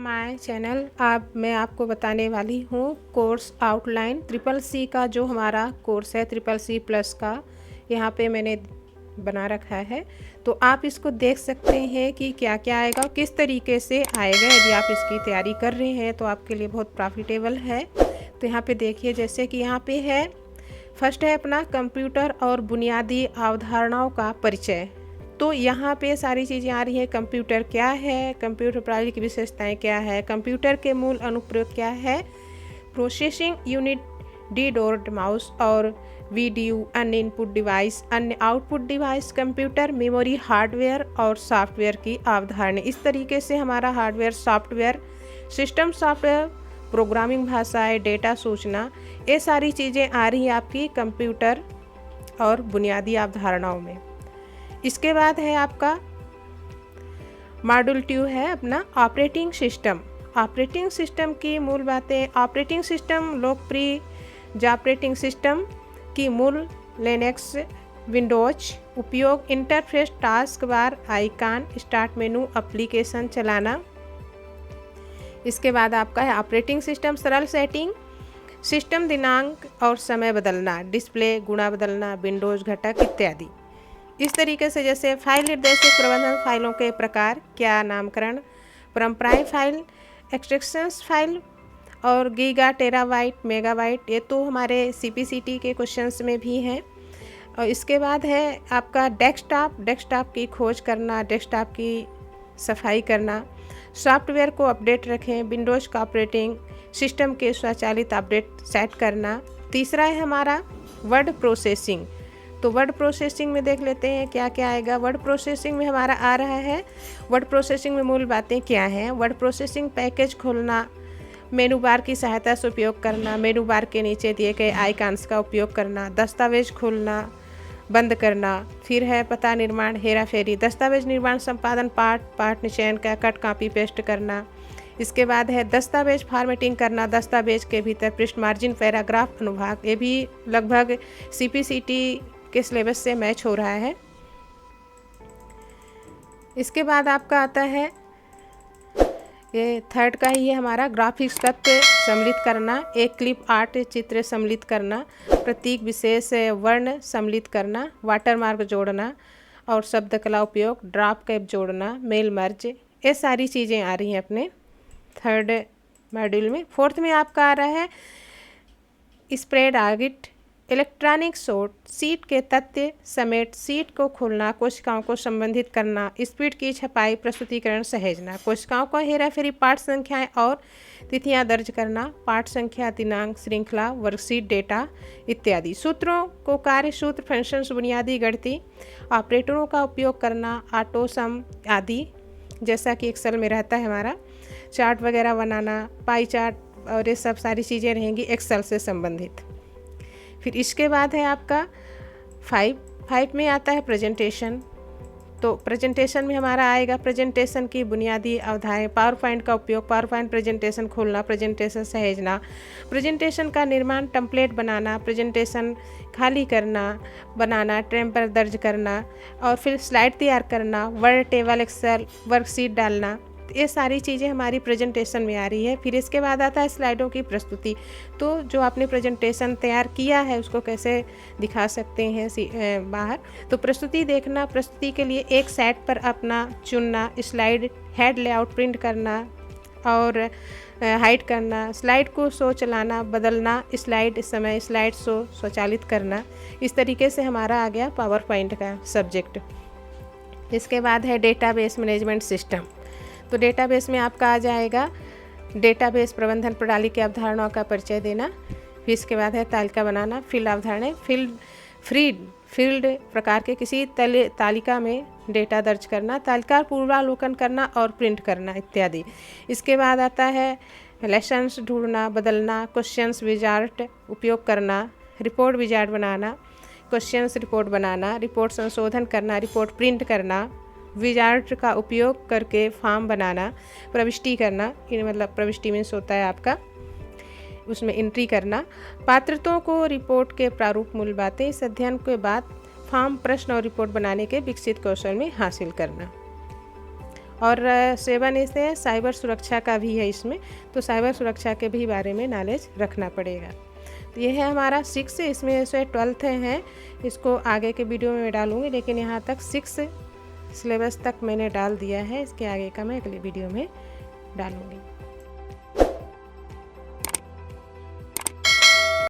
My channel. अब मैं आपको बताने वाली हूँ कोर्स आउटलाइन ट्रिपल सी का जो हमारा कोर्स है ट्रिपल सी प्लस का, यहाँ पे मैंने बना रखा है। तो आप इसको देख सकते हैं कि क्या क्या आएगा और किस तरीके से आएगा। यदि आप इसकी तैयारी कर रहे हैं तो आपके लिए बहुत प्रॉफिटेबल है। तो यहाँ पे देखिए, जैसे कि यहाँ पे है, फर्स्ट है अपना कंप्यूटर और बुनियादी अवधारणाओं का परिचय। तो यहाँ पे सारी चीज़ें आ रही हैं। कंप्यूटर क्या है, कंप्यूटर प्रणाली की विशेषताएं क्या है, कंप्यूटर के मूल अनुप्रयोग क्या है, प्रोसेसिंग यूनिट, कीबोर्ड माउस और वीडियो, अन्य इनपुट डिवाइस, अन्य output device, computer memory, hardware और सॉफ्टवेयर की अवधारणा। इस तरीके से हमारा hardware, software, system software, programming भाषाएं, डेटा सूचना, ये सारी चीज़ें आ रही हैं आपकी कंप्यूटर और बुनियादी अवधारणाओं में। इसके बाद है आपका मॉड्यूल 2 है अपना ऑपरेटिंग सिस्टम। ऑपरेटिंग सिस्टम की मूल बातें। ऑपरेटिंग सिस्टम लोकप्रिय ऑपरेटिंग सिस्टम की मूल लिनक्स, विंडोज उपयोग, interface, task bar, icon, start menu, application चलाना। इसके बाद आपका है ऑपरेटिंग सिस्टम सरल सेटिंग, सिस्टम दिनांक और समय बदलना, डिस्प्ले गुणा बदलना, विंडोज घटक इत्यादि। इस तरीके से जैसे फाइल निर्देशिक प्रबंधन, फाइलों के प्रकार, क्या नामकरण, परंपराएं, फाइल एक्सट्रैक्शंस, फाइल और गीगा, टेराबाइट, मेगाबाइट, ये तो हमारे सीपीसीटी के क्वेश्चंस में भी हैं। और इसके बाद है आपका डेस्कटॉप की खोज करना, डेस्कटॉप की सफाई करना, सॉफ्टवेयर को अपडेट रखें, विंडोज़ का ऑपरेटिंग सिस्टम के स्वचालित अपडेट सेट करना। तीसरा है हमारा वर्ड प्रोसेसिंग। तो वर्ड प्रोसेसिंग में देख लेते हैं क्या क्या आएगा। वर्ड प्रोसेसिंग में हमारा आ रहा है, वर्ड प्रोसेसिंग में मूल बातें क्या हैं। वर्ड प्रोसेसिंग पैकेज खोलना, मेनू बार की सहायता से उपयोग करना, मेनू बार के नीचे दिए गए आइकन्स का उपयोग करना, दस्तावेज खोलना बंद करना। फिर है पता निर्माण, हेरा फेरी, दस्तावेज निर्माण, संपादन, पाठ चयन का कट कॉपी पेस्ट करना। इसके बाद है दस्तावेज फॉर्मेटिंग करना, दस्तावेज के भीतर पृष्ठ, मार्जिन, पैराग्राफ, अनुभाग, ये भी लगभग सीपीसीटी के सिलेबस से मैच हो रहा है। इसके बाद आपका आता है ये थर्ड का ही है हमारा ग्राफिक्स तत्व सम्मिलित करना, एक क्लिप आर्ट चित्र सम्मिलित करना, प्रतीक विशेष वर्ण सम्मिलित करना, वाटरमार्क जोड़ना और शब्द कला उपयोग, ड्रॉप कैप जोड़ना, मेल मर्ज, ये सारी चीज़ें आ रही हैं अपने थर्ड मॉड्यूल में। फोर्थ में आपका आ रहा है स्प्रेड आर्गिट, इलेक्ट्रॉनिक शॉर्ट, सीट के तथ्य समेत सीट को खोलना, कोशिकाओं को संबंधित करना, स्पीड की छपाई, प्रस्तुतिकरण सहेजना, कोशिकाओं को हेरा फेरी, पाठ संख्याएं और तिथियां दर्ज करना, पाठ संख्या, दिनांक, श्रृंखला, वर्कशीट, डेटा इत्यादि। सूत्रों को कार्य सूत्र, फंक्शंस, बुनियादी गणितीय ऑपरेटरों का उपयोग करना, ऑटो सम आदि, जैसा कि एक्सेल में रहता है हमारा, चार्ट वगैरह बनाना, पाई चार्ट और ये सब सारी चीज़ें रहेंगी एक्सेल से संबंधित। फिर इसके बाद है आपका 5 में आता है प्रेजेंटेशन। तो प्रेजेंटेशन में हमारा आएगा प्रेजेंटेशन की बुनियादी अवधारणाएं, पावर पॉइंट का उपयोग, पावर पॉइंट प्रेजेंटेशन खोलना, प्रेजेंटेशन सहेजना, प्रेजेंटेशन का निर्माण, टेम्पलेट बनाना, प्रेजेंटेशन खाली करना, बनाना, टेम्पर दर्ज करना और फिर स्लाइड तैयार करना, वर्ड टेबल, एक्सेल, वर्कशीट डालना। ये सारी चीज़ें हमारी प्रेजेंटेशन में आ रही है। फिर इसके बाद आता है स्लाइडों की प्रस्तुति। तो जो आपने प्रेजेंटेशन तैयार किया है उसको कैसे दिखा सकते हैं बाहर। तो प्रस्तुति देखना, प्रस्तुति के लिए एक साइड पर अपना चुनना, स्लाइड हेड लेआउट प्रिंट करना और हाइड करना, स्लाइड को शो चलाना, बदलना, स्लाइड समय, स्लाइड शो स्वचालित करना। इस तरीके से हमारा आ गया पावर पॉइंट का सब्जेक्ट। इसके बाद है डेटाबेस मैनेजमेंट सिस्टम। तो डेटाबेस में आपका आ जाएगा डेटाबेस प्रबंधन प्रणाली की अवधारणाओं का परिचय देना। फिर इसके बाद है तालिका बनाना, फील्ड अवधारणाएं, फील्ड प्रकार के किसी तालिका में डेटा दर्ज करना, तालिका पूर्वावलोकन करना और प्रिंट करना इत्यादि। इसके बाद आता है लेसन्स ढूंढना, बदलना, क्वेश्चंस विजार्ट उपयोग करना, रिपोर्ट विजार्ट बनाना, क्वेश्चंस रिपोर्ट बनाना, रिपोर्ट संशोधन करना, रिपोर्ट प्रिंट करना, विजार्ट का उपयोग करके फॉर्म बनाना, प्रविष्टि करना, मतलब प्रविष्टि मीन्स होता है आपका उसमें एंट्री करना, पात्रताओं को रिपोर्ट के प्रारूप, मूल बातें। इस अध्ययन के बाद फॉर्म, प्रश्न और रिपोर्ट बनाने के विकसित कौशल में हासिल करना। और 7 ऐसे साइबर सुरक्षा का भी है इसमें, तो साइबर सुरक्षा के भी बारे में नॉलेज रखना पड़ेगा। तो ये है हमारा 6, इसमें से 12th है, इसको आगे के वीडियो में मैं डालूँगी, लेकिन यहाँ तक 6 सिलेबस तक मैंने डाल दिया है, इसके आगे का मैं अगले वीडियो में डालूँगी।